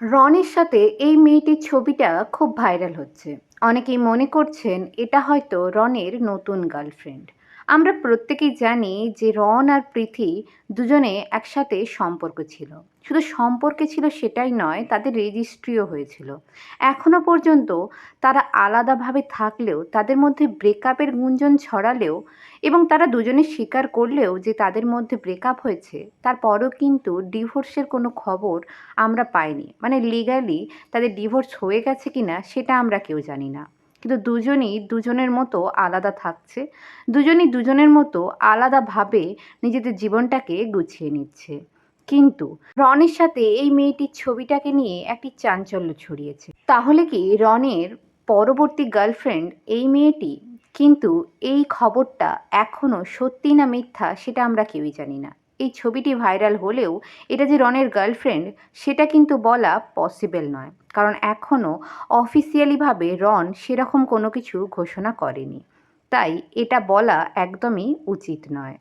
রনির সাথে এই মেয়েটির ছবিটা খুব ভাইরাল হচ্ছে। অনেকেই মনে করছেন এটা হয়তো রনের নতুন গার্লফ্রেন্ড। আমরা প্রত্যেকেই জানি যে রন আর প্রীতি দুজনে একসাথে সম্পর্ক ছিল। শুধু সম্পর্কে ছিল সেটাই নয়, তাদের রেজিস্ট্রিও হয়েছিল। এখনো পর্যন্ত তারা আলাদাভাবে থাকলেও, তাদের মধ্যে ব্রেকআপের গুঞ্জন ছড়ালেও এবং তারা দুজনে স্বীকার করলেও যে তাদের মধ্যে ব্রেকআপ হয়েছে, তারপরও কিন্তু ডিভোর্সের কোনো খবর আমরা পাইনি। মানে লিগ্যালি তাদের ডিভোর্স হয়ে গেছে কিনা সেটা আমরা কেউ জানি না। কিন্তু দুজনই দুজনের মতো আলাদা থাকছে। দুজনই দুজনের মতো আলাদাভাবে নিজেদের জীবনটাকে গুছিয়ে নিচ্ছে। কিন্তু রনের সাথে এই মেয়েটির ছবিটাকে নিয়ে একটি চাঞ্চল্য ছড়িয়েছে। তাহলে কি রনের পরবর্তী গার্লফ্রেন্ড এই মেয়েটি? কিন্তু এই খবরটা এখনো সত্যি না মিথ্যা সেটা আমরা কেউই জানি না। এই ছবিটি ভাইরাল হলেও এটা যে রনের গার্লফ্রেন্ড সেটা কিন্তু বলা পসিবল নয়, কারণ এখনও অফিসিয়ালিভাবে রন সেরকম কোনো কিছু ঘোষণা করেনি। তাই এটা বলা একদমই উচিত নয়।